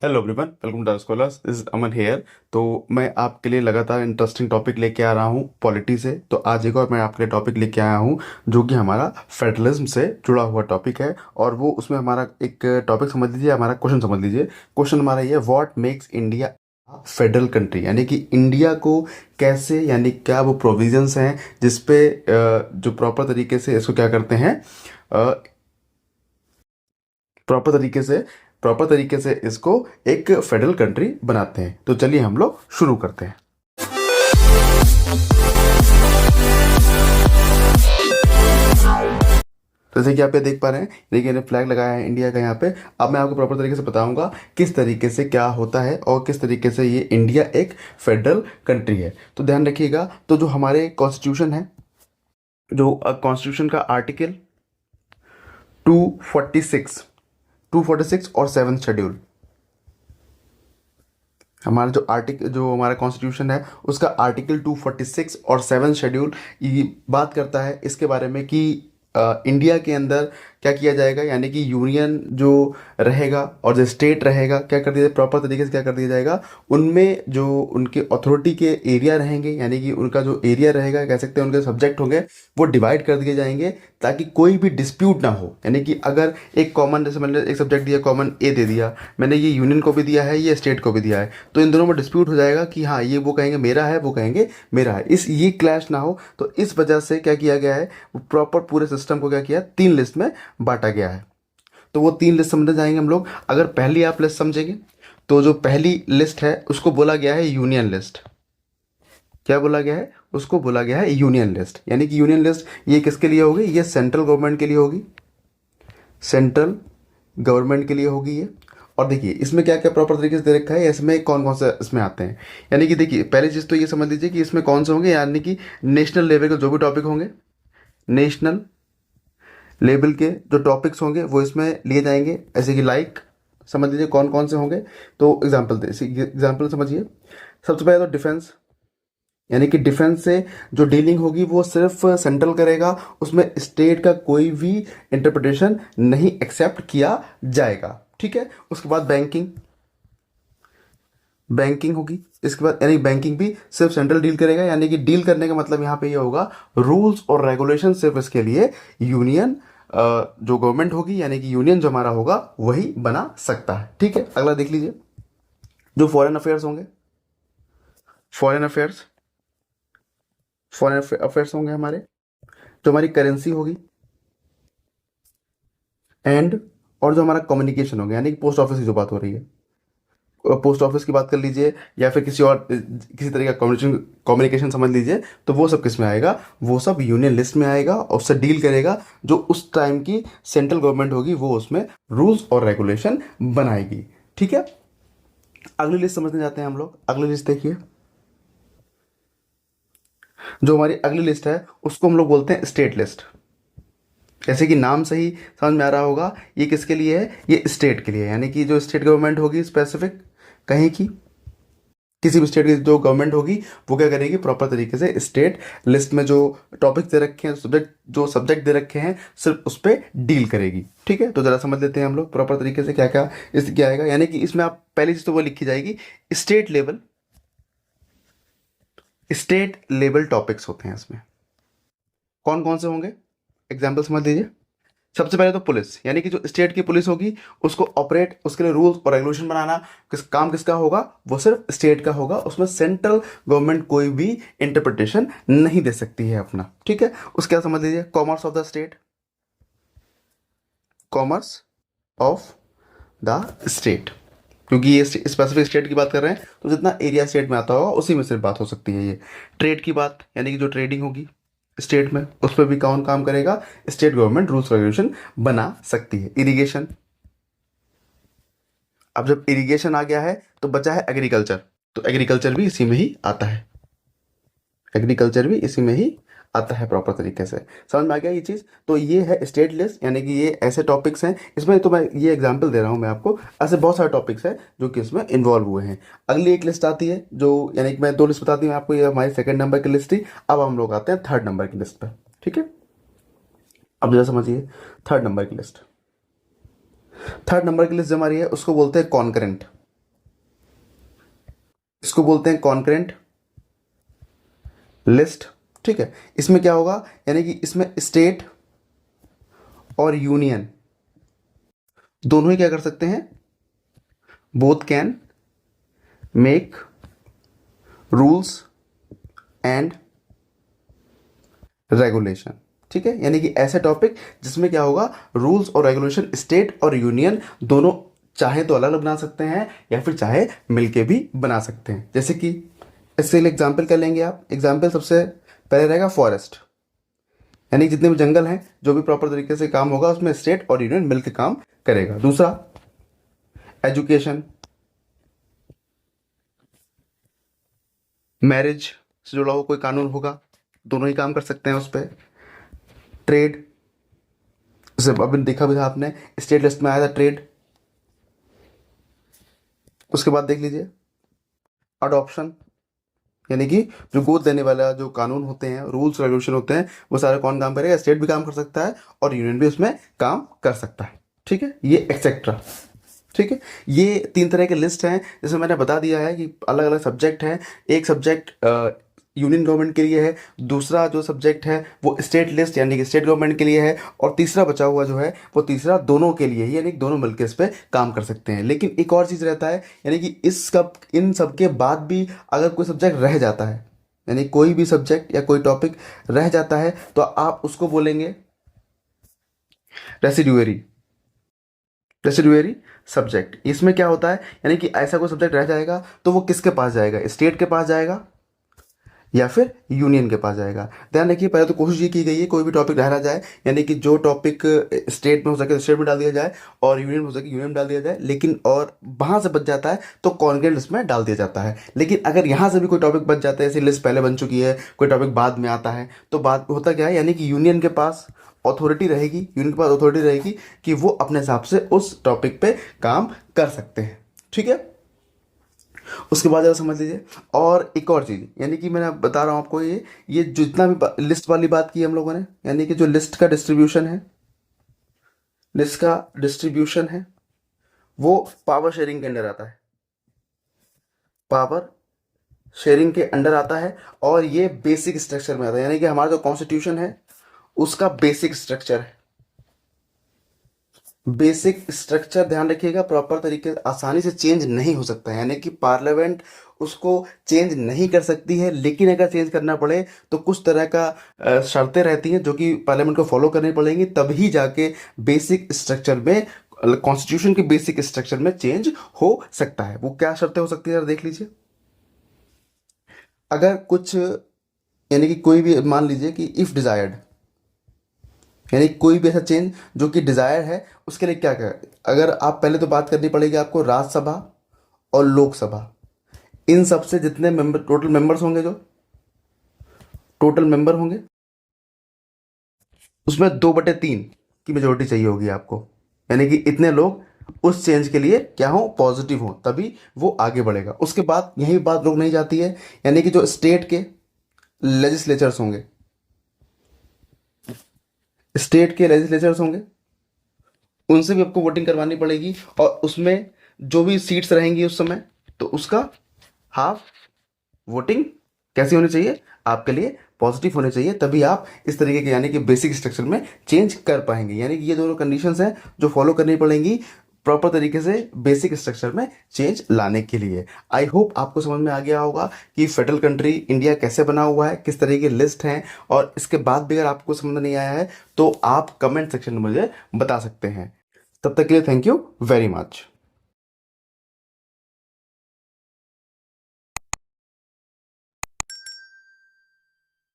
Hello everyone, welcome to scholars. Is Aman here. तो मैं आपके लिए लगातार इंटरेस्टिंग टॉपिक लेके आ रहा हूँ पॉलिटी से। तो आज एक और मैं आपके लिए टॉपिक लेके आया हूँ जो कि हमारा फेडरलिज्म से जुड़ा हुआ टॉपिक है। और वो उसमें हमारा एक टॉपिक समझ लीजिए, हमारा क्वेश्चन समझ लीजिए। क्वेश्चन हमारा ये, what makes India federal country, यानी कि इंडिया को कैसे, यानी क्या वो प्रोविजंस हैं जिसपे जो प्रॉपर तरीके से इसको क्या करते हैं, प्रॉपर तरीके से प्रॉपर तरीके से इसको एक फेडरल कंट्री बनाते हैं। तो चलिए हम लोग शुरू करते हैं। तो जैसे कि आप ये देख पा रहे हैं, देखिए मैंने फ्लैग लगाया है इंडिया का यहाँ पे। अब मैं आपको प्रॉपर तरीके से बताऊंगा किस तरीके से क्या होता है और किस तरीके से ये इंडिया एक फेडरल कंट्री है। तो ध्यान रखिएगा। तो जो हमारे कॉन्स्टिट्यूशन है, जो कॉन्स्टिट्यूशन का आर्टिकल 246 246 और 7th शेड्यूल, हमारा जो हमारा कॉन्स्टिट्यूशन है उसका आर्टिकल 246 और 7th शेड्यूल ये बात करता है इसके बारे में कि इंडिया के अंदर क्या किया जाएगा, यानी कि यूनियन जो रहेगा और जो स्टेट रहेगा क्या कर दिया, प्रॉपर तरीके से क्या कर दिया जाएगा, उनमें जो उनके अथॉरिटी के एरिया रहेंगे, यानी कि उनका जो एरिया रहेगा, कह सकते हैं उनके सब्जेक्ट होंगे, वो डिवाइड कर दिए जाएंगे ताकि कोई भी डिस्प्यूट ना हो। यानी कि अगर एक कॉमन, जैसे मैंने एक सब्जेक्ट दिया, कॉमन ए दे दिया मैंने, ये यूनियन को भी दिया है, ये स्टेट को भी दिया है, तो इन दोनों में डिस्प्यूट हो जाएगा कि हाँ ये वो कहेंगे मेरा है, वो कहेंगे मेरा है, ये क्लैश ना हो। तो इस वजह से क्या किया गया है, प्रॉपर पूरे सिस्टम को क्या किया, 3 लिस्ट में बांटा गया है। तो वो 3 लिस्ट समझने जाएंगे हम लोग। अगर पहली आप लिस्ट समझेंगे तो जो पहली लिस्ट है उसको बोला गया है यूनियन लिस्ट। क्या बोला गया है, उसको बोला गया है यूनियन लिस्ट। यानी कि यूनियन लिस्ट ये किसके लिए होगी, ये सेंट्रल गवर्नमेंट के लिए होगी, सेंट्रल गवर्नमेंट के लिए होगी ये। और देखिए इसमें क्या क्या प्रॉपर तरीके से दे रखा है, इसमें कौन कौन से इसमें आते हैं। यानी कि देखिए पहली चीज़ तो ये समझ लीजिए कि इसमें कौन से होंगे, यानी कि नेशनल लेवल के जो भी टॉपिक होंगे, नेशनल लेवल के जो टॉपिक्स होंगे वो इसमें लिए जाएंगे। ऐसे कि लाइक समझ लीजिए कौन कौन से होंगे। तो एग्जाम्पल समझिए। सबसे पहले तो डिफेंस, यानी कि डिफेंस से जो डीलिंग होगी वो सिर्फ सेंट्रल करेगा, उसमें स्टेट का कोई भी इंटरप्रिटेशन नहीं एक्सेप्ट किया जाएगा। ठीक है। उसके बाद बैंकिंग, बैंकिंग होगी इसके बाद, यानी बैंकिंग भी सिर्फ सेंट्रल डील करेगा। यानी कि डील करने का मतलब यहाँ पे ये होगा, रूल्स और रेगुलेशन सिर्फ इसके लिए यूनियन जो गवर्नमेंट होगी, यानी कि यूनियन जो हमारा होगा वही बना सकता है। ठीक है। अगला देख लीजिए, जो फॉरेन अफेयर्स होंगे, फॉरेन अफेयर्स फॉरेन अफेयर्स होंगे हमारे, जो हमारी करेंसी होगी एंड, और जो हमारा कम्युनिकेशन होगा, यानी कि पोस्ट ऑफिस की जो बात हो रही है, पोस्ट ऑफिस की बात कर लीजिए या फिर किसी और किसी तरह का कम्युनिकेशन कम्युनिकेशन समझ लीजिए, तो वो सब किस में आएगा, वो सब यूनियन लिस्ट में आएगा और उससे डील करेगा। जो उस टाइम की सेंट्रल गवर्नमेंट होगी वो उसमें रूल्स और रेगुलेशन बनाएगी। ठीक है। अगली लिस्ट समझने जाते हैं हम लोग। अगली लिस्ट देखिए, जो हमारी अगली लिस्ट है उसको हम लोग बोलते हैं स्टेट लिस्ट। जैसे कि नाम से ही समझ में आ रहा होगा, ये किसके लिए है, ये स्टेट के लिए। यानी कि जो स्टेट गवर्नमेंट होगी स्पेसिफिक कहीं की, किसी भी स्टेट की जो गवर्नमेंट होगी वो क्या करेगी, प्रॉपर तरीके से स्टेट लिस्ट में जो टॉपिक दे रखे हैं, सब्जेक्ट दे रखे हैं, सिर्फ उस पर डील करेगी। ठीक है। तो जरा समझ लेते हैं हम लोग प्रॉपर तरीके से क्या क्या इस क्या आएगा। यानी कि इसमें आप पहली चीज तो वो लिखी जाएगी, state level, state level topics होते हैं इसमें। कौन कौन से होंगे, एग्जाम्पल समझ लीजिए। सबसे पहले तो पुलिस, यानी कि जो स्टेट की पुलिस होगी उसको ऑपरेट, उसके लिए रूल्स और रेगुलेशन बनाना, काम किसका होगा, वो सिर्फ स्टेट का होगा। उसमें सेंट्रल गवर्नमेंट कोई भी इंटरप्रिटेशन नहीं दे सकती है अपना। ठीक है। उसके बाद समझ लीजिए commerce of the state, commerce of the state, क्योंकि ये स्पेसिफिक स्टेट की बात कर रहे हैं तो जितना एरिया स्टेट में आता होगा उसी में सिर्फ बात हो सकती है। ये ट्रेड की बात, यानी कि जो ट्रेडिंग होगी स्टेट में, उस पर भी कौन काम करेगा, स्टेट गवर्नमेंट रूल्स रेगुलेशन बना सकती है। इरिगेशन, अब जब इरिगेशन आ गया है तो बचा है एग्रीकल्चर, तो एग्रीकल्चर भी इसी में ही आता है, एग्रीकल्चर भी इसी में ही आता है प्रॉपर तरीके से। समझ में आ गया ये चीज़। तो ये है स्टेट लिस्ट, यानी कि ये ऐसे टॉपिक्स हैं इसमें। तो मैं ये एग्जांपल दे रहा हूँ मैं आपको, ऐसे बहुत सारे टॉपिक्स हैं जो कि इसमें इन्वॉल्व हुए हैं। अगली एक लिस्ट आती है जो, यानी कि मैं 2 लिस्ट बताती हूँ आपको, ये हमारी सेकंड नंबर की लिस्ट थी। अब हम लोग आते हैं थर्ड नंबर की लिस्ट पर। ठीक है। अब जरा समझिए थर्ड नंबर की लिस्ट। थर्ड नंबर की लिस्ट जो हमारी है उसको बोलते हैं कॉन्करेंट। इसको बोलते हैं कॉन्करेंट लिस्ट। ठीक है, इसमें क्या होगा, यानी कि इसमें स्टेट और यूनियन दोनों ही क्या कर सकते हैं, both can make rules and regulation. ठीक है, यानी कि ऐसे टॉपिक जिसमें क्या होगा, रूल्स और रेगुलेशन स्टेट और यूनियन दोनों चाहे तो अलग अलग बना सकते हैं या फिर चाहे मिलके भी बना सकते हैं। जैसे कि इसके लिए एग्जाम्पल कर लेंगे आप। एग्जाम्पल सबसे पहले रहेगा फॉरेस्ट, यानी जितने भी जंगल हैं, जो भी प्रॉपर तरीके से काम होगा उसमें स्टेट और यूनियन मिलकर काम करेगा। दूसरा एजुकेशन, मैरिज से जुड़ा हुआ कोई कानून होगा, दोनों ही काम कर सकते हैं उस पर। ट्रेड, जैसे अभी देखा भी था आपने, स्टेट लिस्ट में आया था ट्रेड। उसके बाद देख लीजिए अडॉप्शन, यानी कि जो गोद देने वाला जो कानून होते हैं, रूल्स रेगुलेशन होते हैं, वो सारे कौन काम करेगा, स्टेट भी काम कर सकता है और यूनियन भी उसमें काम कर सकता है। ठीक है, ये एक्सेट्रा। ठीक है, ये 3 तरह के लिस्ट हैं, जैसे मैंने बता दिया है कि अलग अलग सब्जेक्ट हैं। एक सब्जेक्ट यूनियन गवर्नमेंट के लिए है, दूसरा जो सब्जेक्ट है वो स्टेट लिस्ट यानी कि स्टेट गवर्नमेंट के लिए है, और तीसरा बचा हुआ जो है वो तीसरा दोनों के लिए ही, यानी कि दोनों मिलकर इस पर काम कर सकते हैं। लेकिन एक और चीज़ रहता है, यानी कि इन सब के बाद भी अगर कोई सब्जेक्ट रह जाता है, यानी कोई भी सब्जेक्ट या कोई टॉपिक रह जाता है, तो आप उसको बोलेंगे रेसिड्यूअरी, रेसिड्यूअरी सब्जेक्ट। इसमें क्या होता है, यानी कि ऐसा कोई सब्जेक्ट रह जाएगा तो वो किसके पास जाएगा, स्टेट के पास जाएगा या फिर यूनियन के पास जाएगा। ध्यान रखिए, पहले तो कोशिश ये की गई है कोई भी टॉपिक रह ना जाए, यानी कि जो टॉपिक स्टेट में हो सके स्टेट में डाल दिया जाए और यूनियन में हो सके यूनियन में डाल दिया जाए, लेकिन और वहाँ से बच जाता है तो कॉन्करेंट लिस्ट में डाल दिया जाता है। लेकिन अगर यहाँ से भी कोई टॉपिक बच जाता है, ऐसी लिस्ट पहले बन चुकी है, कोई टॉपिक बाद में आता है, तो बात होता क्या है, यानी कि यूनियन के पास अथॉरिटी रहेगी, यूनियन के पास अथॉरिटी रहेगी कि वो अपने हिसाब से उस टॉपिक पे काम कर सकते हैं। ठीक है, उसके बाद जरा समझ लीजिए और एक और चीज़, यानी कि मैंने बता रहा हूँ आपको, ये जितना भी लिस्ट वाली बात की हम लोगों ने, यानी कि जो लिस्ट का डिस्ट्रीब्यूशन है, लिस्ट का डिस्ट्रीब्यूशन है वो पावर शेयरिंग के अंडर आता है, पावर शेयरिंग के अंडर आता है, और ये बेसिक स्ट्रक्चर में आता है, यानी कि हमारा जो कॉन्स्टिट्यूशन है उसका बेसिक स्ट्रक्चर है। बेसिक स्ट्रक्चर ध्यान रखिएगा, प्रॉपर तरीके से आसानी से चेंज नहीं हो सकता है, यानी कि पार्लियामेंट उसको चेंज नहीं कर सकती है। लेकिन अगर चेंज करना पड़े तो कुछ तरह का शर्तें रहती हैं जो कि पार्लियामेंट को फॉलो करनी पड़ेंगी, तभी जाके बेसिक स्ट्रक्चर में, कॉन्स्टिट्यूशन के बेसिक स्ट्रक्चर में चेंज हो सकता है। वो क्या शर्तें हो सकती है, देख लीजिए। अगर कुछ, यानी कि कोई भी, मान लीजिए कि इफ डिजायर्ड, यानी कोई भी ऐसा चेंज जो कि डिजायर है, उसके लिए क्या करें, अगर आप पहले तो बात करनी पड़ेगी आपको राज्यसभा और लोकसभा, इन सब से जितने मेंबर, टोटल मेंबर्स होंगे, जो टोटल मेंबर होंगे उसमें 2/3 की मेजोरिटी चाहिए होगी आपको, यानी कि इतने लोग उस चेंज के लिए क्या हो, पॉजिटिव हो, तभी वो आगे बढ़ेगा। उसके बाद यही बात रोक नहीं जाती है, यानी कि जो स्टेट के लेजिस्लेचर्स होंगे, स्टेट के लेजिस्लेचर्स होंगे, उनसे भी आपको वोटिंग करवानी पड़ेगी, और उसमें जो भी सीट्स रहेंगी उस समय, तो उसका हाफ वोटिंग कैसी होनी चाहिए, आपके लिए पॉजिटिव होने चाहिए, तभी आप इस तरीके के, यानी कि बेसिक स्ट्रक्चर में चेंज कर पाएंगे। यानी कि ये दोनों कंडीशंस हैं जो फॉलो करनी पड़ेंगी प्रॉपर तरीके से बेसिक स्ट्रक्चर में चेंज लाने के लिए। आई होप आपको समझ में आ गया होगा कि फेडरल कंट्री इंडिया कैसे बना हुआ है, किस तरह के लिस्ट हैं, और इसके बाद भी अगर आपको समझ नहीं आया है तो आप कमेंट सेक्शन में मुझे बता सकते हैं। तब तक के लिए थैंक यू वेरी मच।